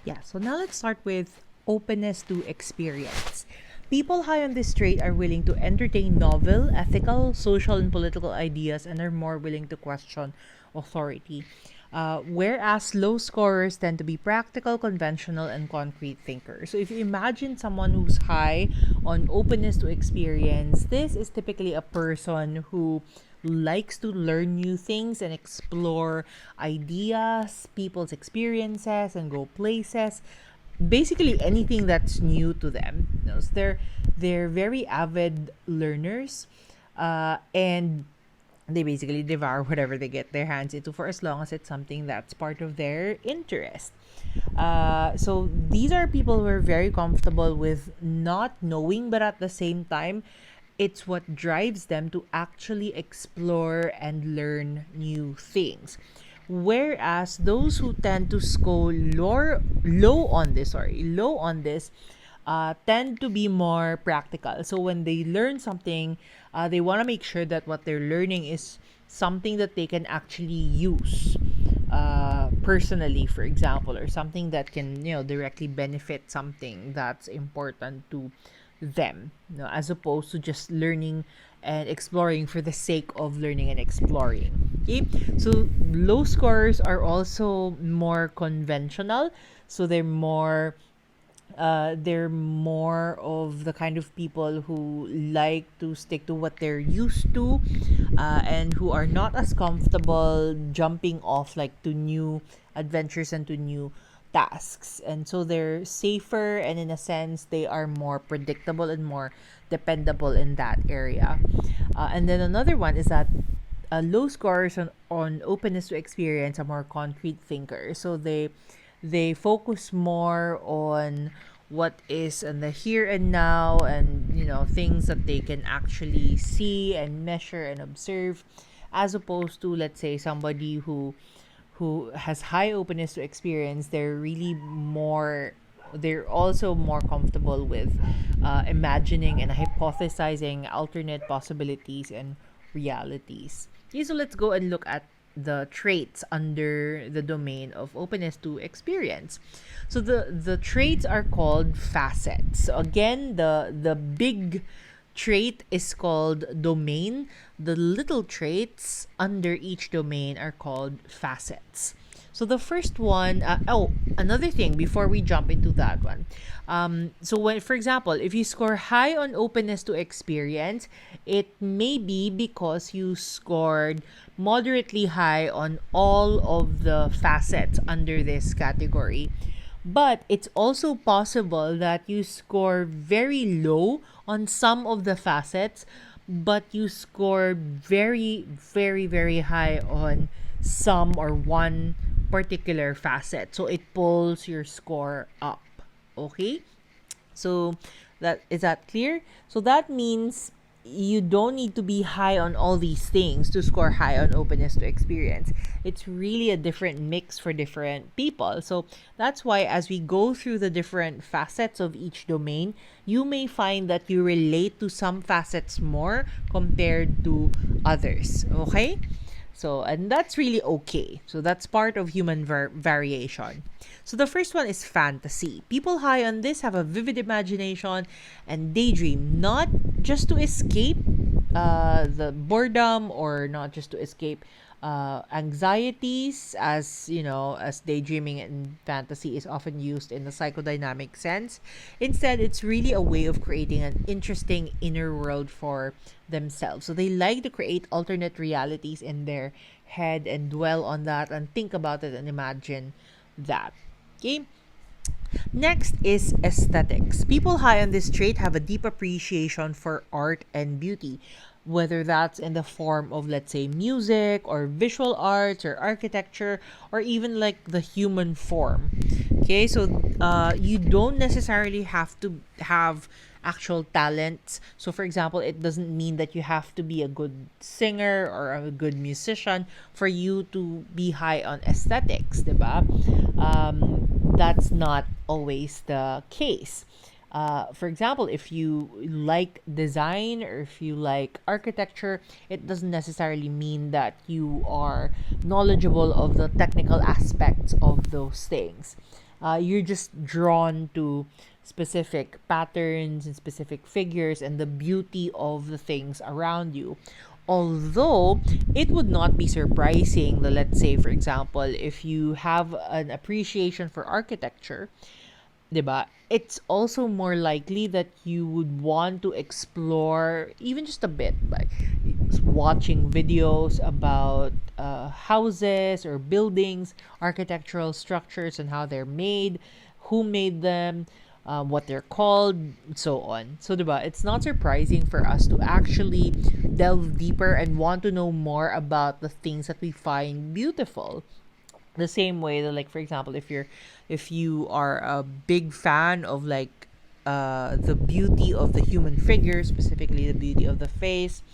Yeah, so now let's start with openness to experience. People high on this trait are willing to entertain novel, ethical, social, and political ideas and are more willing to question authority. Whereas low scorers tend to be practical, conventional, and concrete thinkers. So if you imagine someone who's high on openness to experience, this is typically a person who likes to learn new things and explore ideas, people's experiences, and go places. Basically, anything that's new to them. So they're very avid learners, and they basically devour whatever they get their hands into for as long as it's something that's part of their interest. So these are people who are very comfortable with not knowing, but at the same time, it's what drives them to actually explore and learn new things. Whereas those who tend to score low on this, tend to be more practical. So when they learn something, they want to make sure that what they're learning is something that they can actually use personally, for example, or something that can directly benefit something that's important to them, as opposed to just learning and exploring for the sake of learning and exploring. Okay, so low scorers are also more conventional, so they're more of the kind of people who like to stick to what they're used to, and who are not as comfortable jumping off like to new adventures and to new tasks. And so they're safer, and in a sense they are more predictable and more dependable in that area. And then another one is that low scores on openness to experience are more concrete thinkers. So they focus more on what is in the here and now, and things that they can actually see and measure and observe, as opposed to, let's say, somebody who has high openness to experience. They're also more comfortable with imagining and hypothesizing alternate possibilities and realities. Okay, so let's go and look at the traits under the domain of openness to experience. So the traits are called facets. So again, the big trait is called domain. The little traits under each domain are called facets. So the first one, another thing before we jump into that one. So when, for example, if you score high on openness to experience, it may be because you scored moderately high on all of the facets under this category. But it's also possible that you score very low on some of the facets, but you score very, very, very high on some or one particular facet. So it pulls your score up. Okay? So that clear? So that means you don't need to be high on all these things to score high on openness to experience. It's really a different mix for different people. So that's why as we go through the different facets of each domain, you may find that you relate to some facets more compared to others. Okay? So, and that's really okay. So, that's part of human variation. So, the first one is fantasy. People high on this have a vivid imagination and daydream, not just to escape the boredom, or not just to escape anxieties, as as daydreaming and fantasy is often used in the psychodynamic sense. Instead, it's really a way of creating an interesting inner world for themselves. So they like to create alternate realities in their head and dwell on that and think about it and imagine that. Okay. Next is aesthetics. People high on this trait have a deep appreciation for art and beauty, whether that's in the form of, let's say, music or visual arts or architecture, or even like the human form. Okay, so you don't necessarily have to have actual talents. So, for example, it doesn't mean that you have to be a good singer or a good musician for you to be high on aesthetics, diba? That's not always the case. For example, if you like design or if you like architecture, it doesn't necessarily mean that you are knowledgeable of the technical aspects of those things. You're just drawn to specific patterns and specific figures and the beauty of the things around you. Although it would not be surprising that, let's say, for example, if you have an appreciation for architecture, 'di ba? It's also more likely that you would want to explore even just a bit by watching videos about houses or buildings, architectural structures, and how they're made, who made them, what they're called, so on. So, 'di ba? It's not surprising for us to actually delve deeper and want to know more about the things that we find beautiful. The same way that, like, for example, if you are a big fan of, like, the beauty of the human figure, specifically the beauty of the face,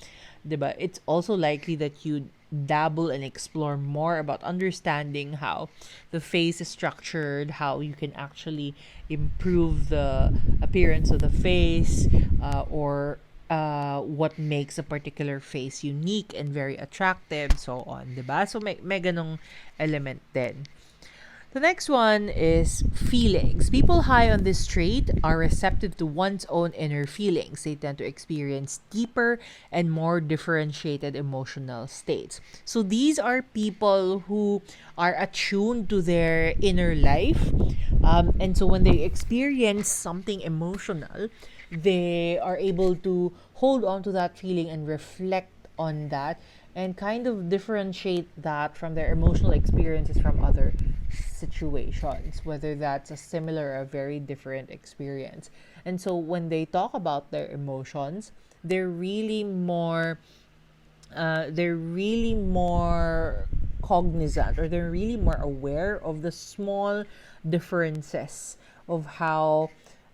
diba, it's also likely that you dabble and explore more about understanding how the face is structured, how you can actually improve the appearance of the face, or what makes a particular face unique and very attractive, so on, diba? So may ganong element din. The next one is feelings. People high on this trait are receptive to one's own inner feelings. They tend to experience deeper and more differentiated emotional states. So these are people who are attuned to their inner life. And so when they experience something emotional, they are able to hold on to that feeling and reflect on that and kind of differentiate that from their emotional experiences from other situations, whether that's a similar or a very different experience. And so when they talk about their emotions, they're really more cognizant, or they're really more aware of the small differences of how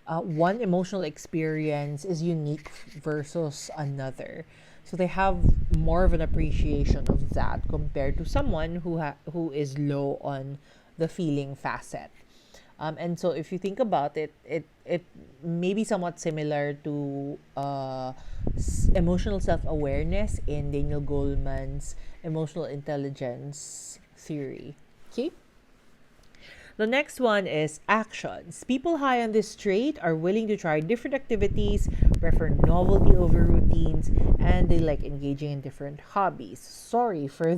one emotional experience is unique versus another. So they have more of an appreciation of that compared to someone who is low on the feeling facet. And so if you think about it, it may be somewhat similar to emotional self-awareness in Daniel Goleman's emotional intelligence theory. Okay? The next one is actions. People high on this trait are willing to try different activities, prefer novelty over routines, and they like engaging in different hobbies. Sorry for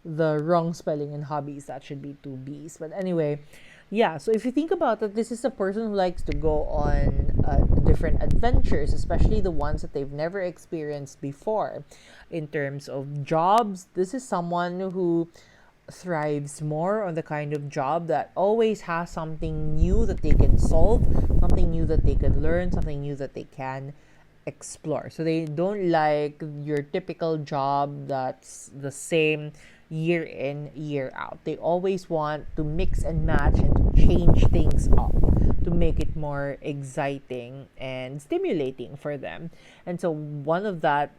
the wrong spelling in hobbies. That should be two B's. But anyway, yeah, so if you think about it, this is a person who likes to go on different adventures, especially the ones that they've never experienced before. In terms of jobs, this is someone who thrives more on the kind of job that always has something new that they can solve, something new that they can learn, something new that they can explore. So they don't like your typical job that's the same year in, year out. They always want to mix and match and to change things up to make it more exciting and stimulating for them. And so one of that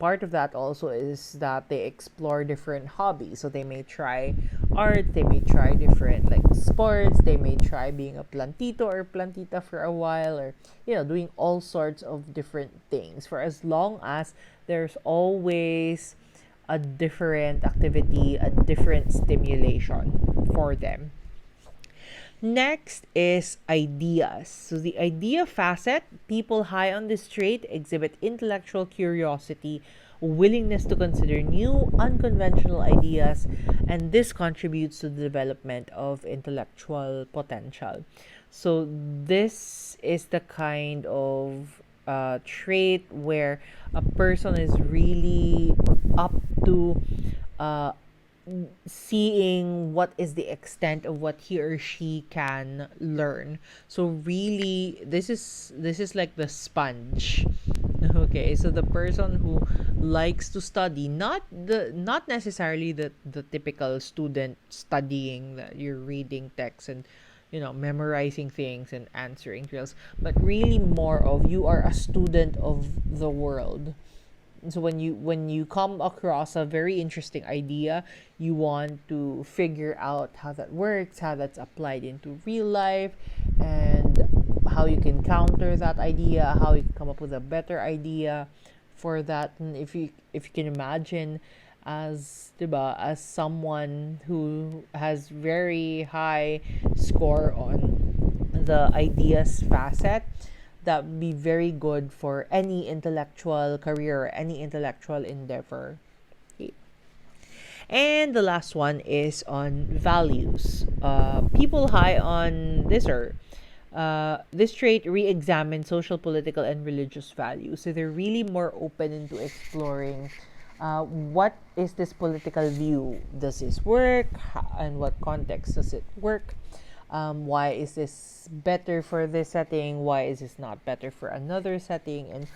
part of that also is that they explore different hobbies. So they may try art, they may try different like sports, they may try being a plantito or plantita for a while, or doing all sorts of different things, for as long as there's always a different activity, a different stimulation for them. Next is ideas. So the idea facet, people high on this trait exhibit intellectual curiosity, willingness to consider new, unconventional ideas, and this contributes to the development of intellectual potential. So this is the kind of trait where a person is really up to uh, seeing what is the extent of what he or she can learn. So really, this is like the sponge. Okay, so the person who likes to study, not necessarily the typical student studying that you're reading text and memorizing things and answering drills, but really more of you are a student of the world. So when you come across a very interesting idea, you want to figure out how that works, how that's applied into real life, and how you can counter that idea, how you can come up with a better idea for that. And if you can imagine as, diba, as someone who has very high score on the ideas facet, that would be very good for any intellectual career or any intellectual endeavor. Okay. And the last one is on values. People high on this trait re-examine social, political, and religious values. So they're really more open into exploring what is this political view? Does this work? And what context does it work? Why is this better for this setting? Why is this not better for another setting? And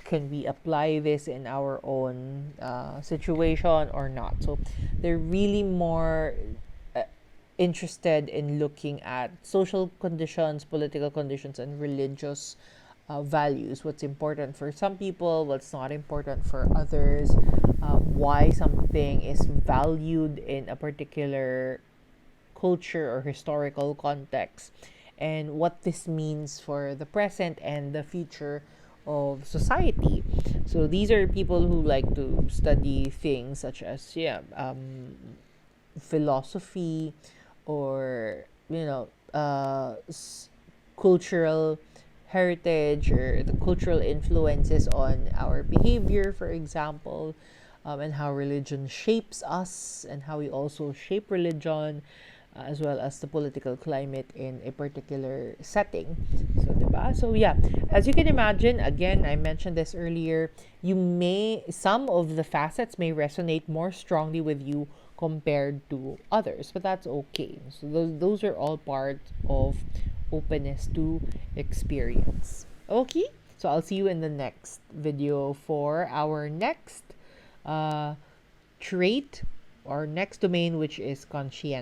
can we apply this in our own situation or not? So they're really more uh, interested in looking at social conditions, political conditions, and religious values. What's important for some people, what's not important for others, why something is valued in a particular culture or historical context, and what this means for the present and the future of society. So these are people who like to study things such as, philosophy, or cultural heritage, or the cultural influences on our behavior, for example, and how religion shapes us, and how we also shape religion, as well as the political climate in a particular setting. So, diba? So, yeah, as you can imagine, again, I mentioned this earlier, some of the facets may resonate more strongly with you compared to others, but that's okay. So, those are all part of openness to experience. Okay? So, I'll see you in the next video for our next uh, trait, or next domain, which is conscientious.